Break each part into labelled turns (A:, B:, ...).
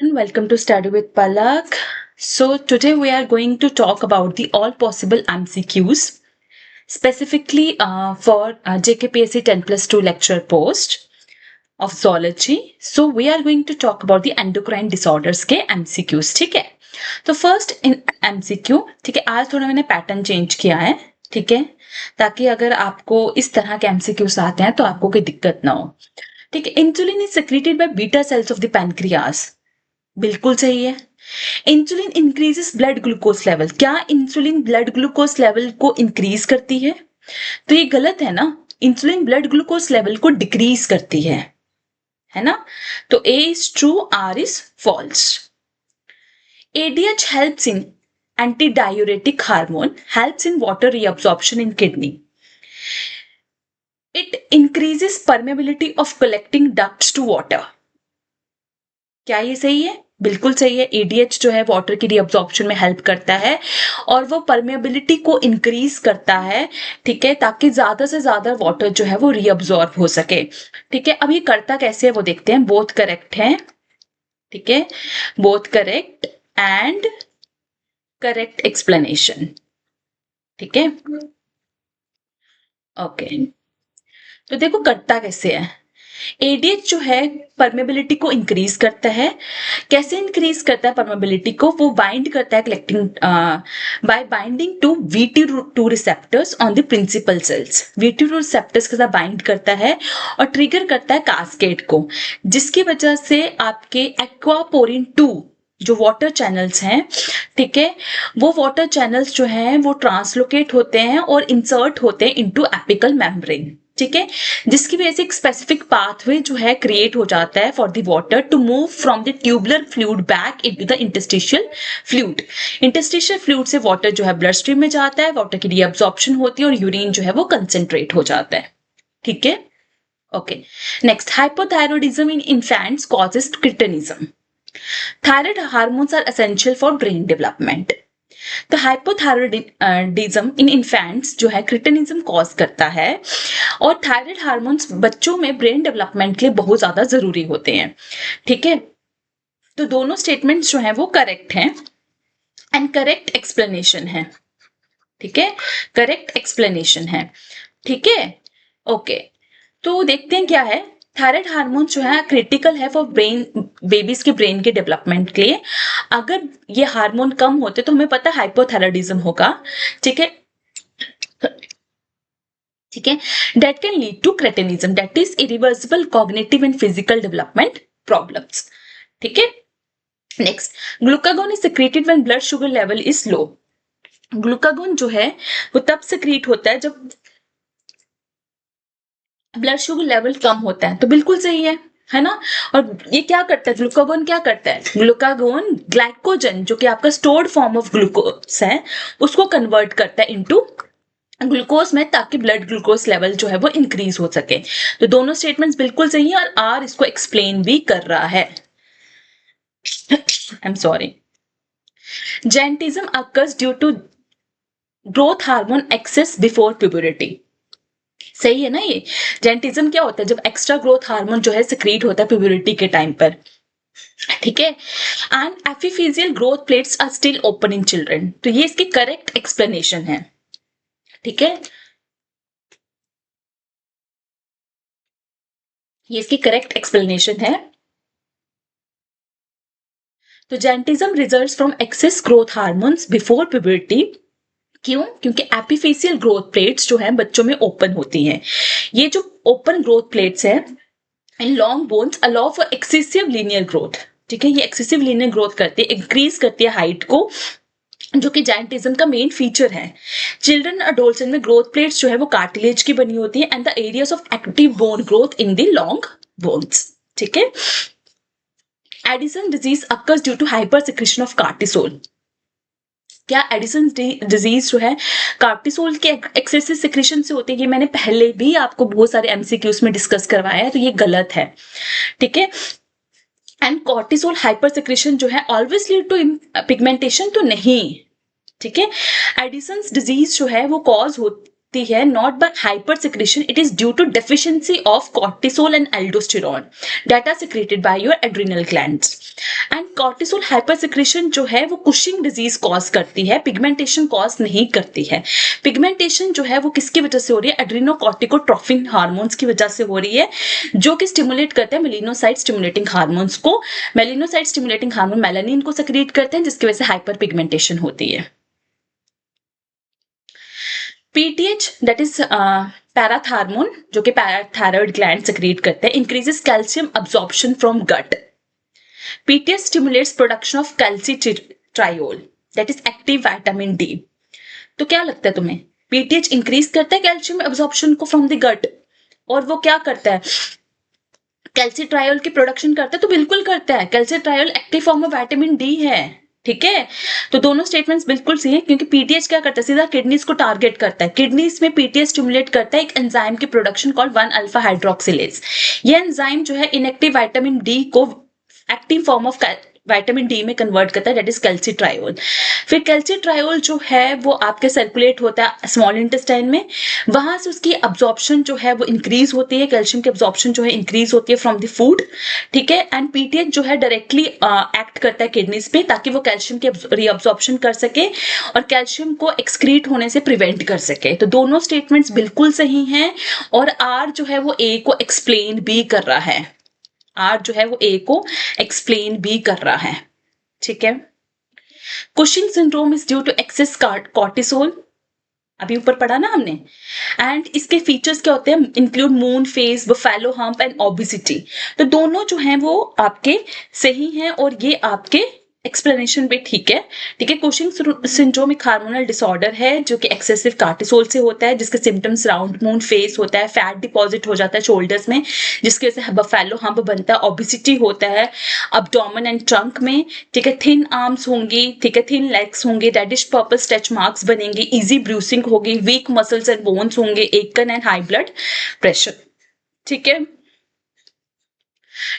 A: And welcome to Study with Palak. So today we are going to talk about the all possible MCQs specifically for JKPSC 10 plus 2 lecture post of zoology. So we are going to talk about the endocrine disorders के MCQs. ठीक है, तो first in MCQ, ठीक है, आज थोड़ा मैंने pattern change किया है, ठीक है, ताकि अगर आपको इस तरह के MCQs आते हैं तो आपको कोई दिक्कत ना हो. ठीक है, insulin is secreted by beta cells of the pancreas. बिल्कुल सही है. Insulin increases blood glucose level. क्या इंसुलिन ब्लड ग्लूकोज लेवल को इंक्रीज करती है? तो ये गलत है ना. इंसुलिन ब्लड ग्लूकोज लेवल को डिक्रीज करती है ना. तो A is true, or is false. ADH helps in antidiuretic hormone, helps in water reabsorption in kidney. It increases permeability of collecting ducts to water. क्या ये सही है? बिल्कुल सही है. ADH जो है वाटर की रीअब्जॉर्प्शन में हेल्प करता है और वो परमेबिलिटी को इंक्रीज करता है, ठीक है, ताकि ज्यादा से ज्यादा वाटर जो है वो रीअब्जॉर्ब हो सके. ठीक है, अब ये करता कैसे है वो देखते हैं. बोथ करेक्ट है, ठीक है, both correct and correct explanation. ठीक है, ओके. तो देखो करता कैसे है. ADH जो है परमेबिलिटी को इंक्रीज करता है. कैसे इंक्रीज करता है परमेबिलिटी को? वो बाइंड करता है collecting by binding to VT2 receptors on the principal cells. VT2 receptors के साथ बाइंड करता है और ट्रिगर करता है कास्केड को, जिसकी वजह से आपके एक्वापोरिन 2 जो वाटर चैनल्स हैं, ठीक है, वो वाटर चैनल्स जो हैं वो ट्रांसलोकेट होते हैं और इंसर्ट होते हैं इनटू एपिकल मेम्ब्रेन. ठीक है, जिसकी वजह से एक स्पेसिफिक पाथवे जो है क्रिएट हो जाता है for the water to move from the tubular fluid back into the interstitial fluid. Interstitial fluid से वाटर जो है ब्लड स्ट्रीम में जाता है, वाटर की रीअब्जॉर्प्शन होती है और यूरिन जो है वो कंसेंट्रेट हो जाता है. ठीक है, okay. Next, hypothyroidism in infants causes cretinism. Thyroid hormones are essential for brain development. तो हाइपोथायरॉयडिज्म इन इन्फेंट्स जो है क्रिटिनिज्म कॉज करता है और थायराइड हार्मोन्स बच्चों में ब्रेन डेवलपमेंट के लिए बहुत ज्यादा जरूरी होते हैं. ठीक है, तो दोनों स्टेटमेंट्स जो हैं वो करेक्ट हैं एंड करेक्ट एक्सप्लेनेशन है. ठीक है, करेक्ट एक्सप्लेनेशन है. ठीक है, ओके. तो देखते हैं क्या है. थायराइड हार्मोन जो है क्रिटिकल है फॉर ब्रेन, बेबीज के ब्रेन के डेवलपमेंट के लिए. अगर ये हार्मोन कम होते तो हमें पता है हाइपोथायरॉयडिज्म होगा. ठीक है, ठीक है, that can lead to cretinism, that is irreversible cognitive and physical development problems. ठीक है, next, glucagon is secreted when blood sugar level is low. Glucagon जो है वो तब सेक्रेट होता है जब ब्लड शुगर लेवल कम होता है. तो बिल्कुल सही है ना. और ये क्या करता है, ग्लूकागोन क्या करता है? ग्लूकागोन ग्लाइकोजन जो कि आपका स्टोर्ड फॉर्म ऑफ ग्लूकोज है उसको कन्वर्ट करता है इनटू ग्लूकोज में, ताकि ब्लड ग्लूकोज लेवल जो है वो इंक्रीज हो सके. तो दोनों स्टेटमेंट्स बिल्कुल सही है और आर इसको एक्सप्लेन भी कर रहा है. I am sorry. Gigantism occurs due to growth hormone excess before puberty. सही है ना. ये जेंटिज्म क्या होता है? जब एक्स्ट्रा ग्रोथ हार्मोन जो है सिक्रीट होता है प्यूबरिटी के टाइम पर. ठीक है, and epiphyseal growth plates are still open in children. तो ये इसकी करेक्ट एक्सप्लेनेशन है. ठीक है, ये इसकी करेक्ट एक्सप्लेनेशन है. तो gigantism results from excess growth hormones before puberty. क्यों? क्योंकि एपिफेसियल ग्रोथ प्लेट्स जो हैं बच्चों में ओपन होती हैं. ये जो ओपन ग्रोथ प्लेट्स है in long bones allow for excessive linear growth. ठीक है, ये एक्सेसिव लीनियर ग्रोथ करती है, इंक्रीज करती है हाइट को, जो कि जायंटिज्म का मेन फीचर है. चिल्ड्रन अडोल्टेंट में ग्रोथ प्लेट्स जो है वो कार्टिलेज की बनी होती है and the areas of active bone growth in the long bones. ठीक है, Addison disease occurs due to hyper secretion of cortisol. क्या एडिसन डिजीज जो है कार्टिसोल के एक्सेसिव सिक्रेशन से होती है? ये मैंने पहले भी आपको बहुत सारे एमसीक्यूज में डिस्कस करवाया है, तो ये गलत है. ठीक है, एंड कॉर्टिसोल हाइपर सिक्रेशन जो है ऑलवेज लीड टू पिगमेंटेशन तो नहीं. ठीक है, एडिसन डिजीज जो है वो कॉज होती है not by hyper secretion, it is due to deficiency of cortisol and aldosterone that are secreted by your adrenal glands. And cortisol hyper secretion जो है वो कुशिंग डिजीज कॉज करती है, पिगमेंटेशन कॉज नहीं करती है। पिगमेंटेशन जो है वो किसकी वजह से हो रही है? एड्रेनोकॉर्टिकोट्रोफिन हार्मोन्स की वजह से हो रही है, जो कि स्टिमुलेट करते हैं मेलिनोसाइट स्टिमुलेटिंग हार्मोन्स को। मेलिनोसाइट स्टिमुलेटिंग हार्मोन मेलानिन को सेक्रेट करते हैं, जिसकी वजह से हाइपर पिगमेंटेशन होती है। पीटीएच दैट इज पैराथार्मोन, जो कि पैराथायरॉइड ग्लैंड सेक्रेट करते हैं, increases calcium absorption from gut. PTH stimulates production of calcitriol that is active vitamin D. तो क्या लगता है तुम्हें, पीटीएच इंक्रीज करता है कैल्शियम अब्जॉर्प्शन को फ्रॉम द गट, और वो क्या करता है? कैल्सिट्रायोल की प्रोडक्शन करता है? तो बिल्कुल करता है। Calcitriol active form of vitamin D है, ठीक है। तो दोनों स्टेटमेंट्स बिल्कुल सही है, क्योंकि पीटीएच क्या करता है? सीधा किडनीज को टारगेट करता है। किडनीज में पीटीएच स्टिमुलेट करता है एक एंजाइम की प्रोडक्शन कॉल्ड 1 अल्फा हाइड्रोक्सिलेज। ये एंजाइम जो है इनएक्टिव विटामिन डी को active form of vitamin D में कन्वर्ट करता है, दैट इज कैल्सिट्रायोल। फिर कैल्सिट्रायोल जो है वो आपके सर्कुलेट होता है स्मॉल इंटेस्टाइन में, वहां से उसकी अब्जॉर्प्शन जो है वो इंक्रीज होती है, कैल्शियम की अब्जॉर्प्शन जो है इंक्रीज होती है फ्रॉम द फूड, ठीक है। एंड पीटीएच जो है डायरेक्टली एक्ट करता है किडनीज पे, ताकि वो कैल्शियम की रीअब्जॉर्प्शन कर सके और कैल्शियम को एक्सक्रीट होने से प्रिवेंट कर सके। तो दोनों स्टेटमेंट्स बिल्कुल सही हैं, और आर जो है वो ए को एक्सप्लेन भी कर रहा है। आर जो है वो ए को एक्सप्लेन भी कर रहा है, ठीक है। Cushing syndrome is due to excess cortisol, अभी ऊपर पढ़ा ना हमने। एंड इसके फीचर्स क्या होते हैं? Include moon face, buffalo hump and obesity. तो दोनों जो हैं वो आपके सही हैं, और ये आपके एक्सप्लेनेशन भी ठीक है, ठीक है। कुशिंग सिंड्रोम एक हार्मोनल डिसऑर्डर है जो कि एक्सेसिव कार्टिसोल से होता है, जिसके सिम्टम्स राउंड मून फेस होता है, फैट डिपॉजिट हो जाता है शोल्डर्स में, जिसकी वजह से बफेलो हम्प बनता है, ओबेसिटी होता है अब्डोमेन एंड ट्रंक में, ठीक है। थिन आर्म्स होंगी, ठीक है, थिन लेग्स होंगे, रेडिश पर्पल स्ट्रेच मार्क्स बनेंगे, इजी ब्रूसिंग होगी, वीक मसल्स एंड बोन्स होंगे, एकन एंड हाई ब्लड प्रेशर, ठीक है।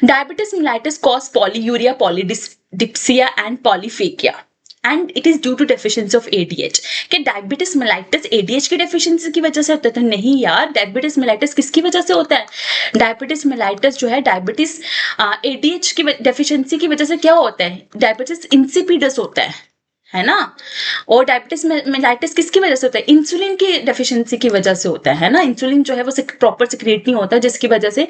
A: Diabetes mellitus cause polyuria, polydipsia and polyphagia, and it is due to deficiency of ADH। कि डायबिटीज मेलाइटिस ADH की deficiency की वजह से होता है? तो नहीं यार, डायबिटीज मेलाइटिस किसकी वजह से होता है? डायबिटीज मेलाइटिस जो है डायबिटीज ADH की डेफिशिएंसी की वजह से क्या होता है? डायबिटीज इंसिपिडस होता है ना। और डायबिटीज मेलाइटिस किसकी वजह से होता है? इंसुलिन की डेफिशिएंसी की वजह से होता है ना। इंसुलिन जो है वो प्रॉपर सिक्रेट नहीं होता, जिसकी वजह से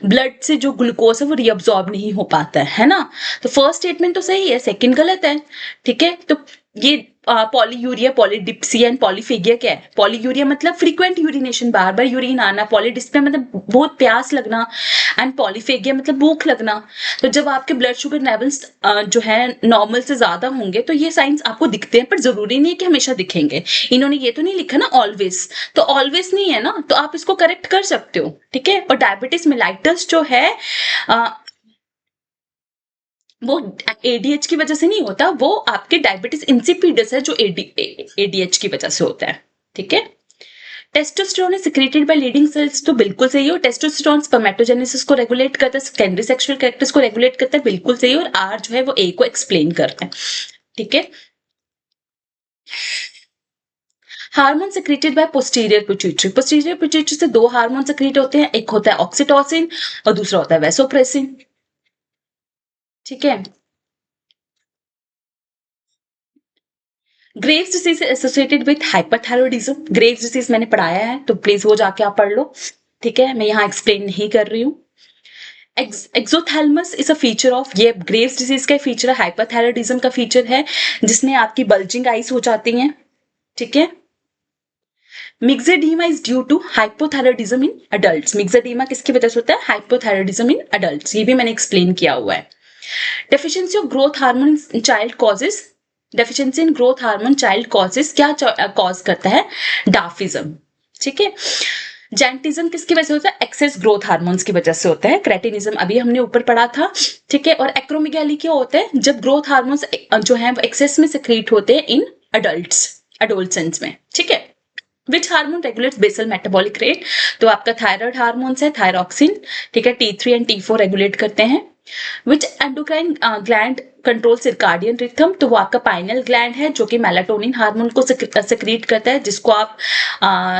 A: ब्लड से जो ग्लूकोज है वो रीअब्सॉर्ब नहीं हो पाता है ना। तो फर्स्ट स्टेटमेंट तो सही है, सेकंड गलत है, ठीक है। तो ये पॉलीयूरिया, पॉलीडिप्सिया एंड पॉलीफेगिया क्या है? पॉलीयूरिया मतलब फ्रीक्वेंट यूरिनेशन, बार बार यूरिन आना, पॉलीडिप्सिया मतलब बहुत प्यास लगना, एंड पॉलीफेगिया मतलब भूख लगना। तो जब आपके ब्लड शुगर लेवल्स जो है नॉर्मल से ज्यादा होंगे तो ये साइंस आपको दिखते हैं, पर जरूरी नहीं है कि हमेशा दिखेंगे। इन्होंने ये तो नहीं लिखा ना ऑलवेज, तो ऑलवेज नहीं है ना, तो आप इसको करेक्ट कर सकते हो, ठीक है। और डायबिटीज मेलाइटस जो है वो ADH की वजह से नहीं होता, वो आपके डायबिटीज इंसिपिडस है जो ADH की वजह से होता है, ठीक है। Testosterone is secreted by leading cells, तो बिल्कुल सही हो। टेस्टोस्टेरोन स्पर्मेटोजेनेसिस को रेगुलेट करता है, सेकेंडरी सेक्सुअल कैरेक्टर्स को रेगुलेट करता है, बिल्कुल सही। और आर जो है वो ए को एक्सप्लेन करता है, ठीक है। Hormone secreted by posterior pituitary, posterior pituitary से दो हार्मोन सिक्रेट होते हैं, एक होता है ऑक्सीटोसिन और दूसरा होता है वैसोप्रेसिन, ठीक है। Graves disease associated with hyperthyroidism, Graves disease मैंने पढ़ाया है, तो प्लीज वो जाके आप पढ़ लो, ठीक है। मैं यहाँ एक्सप्लेन नहीं कर रही हूँ। एक्सोथैलमस इज अ फीचर ऑफ, ये ग्रेव्स डिसीज का फीचर है, हाइपरथायरॉयडिज्म का फीचर है, जिसमें आपकी बल्जिंग आइज हो जाती हैं, ठीक है। Myxoedema is due to hypothyroidism in adults, myxoedema किसकी वजह से होता है? हाइपोथायरॉयडिज्म इन अडल्ट्स, ये भी मैंने एक्सप्लेन किया हुआ है। Deficiency of growth hormone in child causes, deficiency in growth hormone child causes क्या कॉज करता है? डार्फिज्म, ठीक है। जैंटिज्म किसकी वजह से होता है? एक्सेस ग्रोथ हार्मोन्स की वजह से होता है। क्रेटिनिज्म अभी हमने ऊपर पढ़ा था, ठीक है। और एक्रोमेगाली क्या होता है? जब ग्रोथ हार्मोन्स जो है एक्सेस में सिक्रीट होते हैं इन एडोलसेंस में, ठीक है। Which hormone regulates basal metabolic rate, तो आपका थायराइड हार्मोन्स है, थायरॉक्सिन, ठीक है, T3 एंड T4 रेगुलेट करते हैं। Which endocrine gland control circadian rhythm, तो वो आपका पाइनल ग्लैंड है जो कि मेलाटोनिन हार्मोन को सिक्रीट करता है, जिसको आप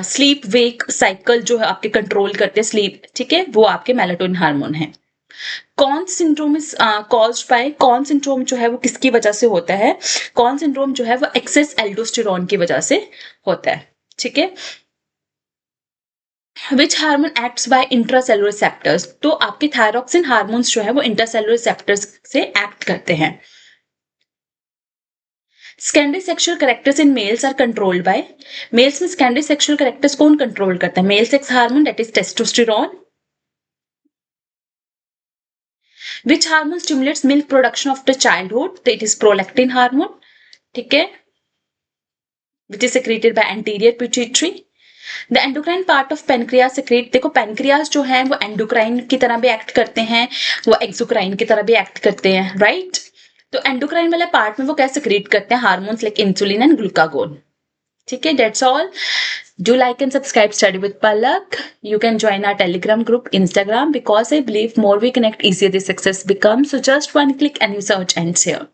A: स्लीप वेक साइकिल जो है आपके कंट्रोल करते हैं स्लीप, ठीक है, वो आपके मेलाटोनिन हार्मोन है। कौन सिंड्रोम इज कॉज्ड बाय, कौन सिंड्रोम जो है वो किसकी वजह से होता है, कौन सिंड्रोम जो है वो एक्सेस एल्डोस्टेरोन की वजह से होता है, ठीक है। Which hormone acts by intracellular receptors, तो आपके थायरॉक्सिन हार्मोन्स जो है वो इंट्रासेलुलर रिसेप्टर्स से एक्ट करते हैं। Secondary sexual characters in males are controlled by, males में सेकेंडरी सेक्सुअल कैरेक्टर्स कौन कंट्रोल करता है, male sex hormone that is testosterone. Which hormone stimulates milk production of the childhood, तो इट इज प्रोलैक्टिन हार्मोन, ठीक है, which is secreted by anterior pituitary. The endocrine part of pancreas secrete, देखो pancreas जो है वो endocrine की तरह भी एक्ट करते हैं, वो एक्सोक्राइन की तरह भी एक्ट करते हैं, राइट। तो एंडोक्राइन वाले पार्ट में वो क्या सेक्रेट करते हैं, hormones like insulin and glucagon, ठीक है। That's all. Do like and subscribe Study with Palak. You can join our Telegram group, Instagram, because I believe more we connect, easier the success becomes. So just one click and you search and share.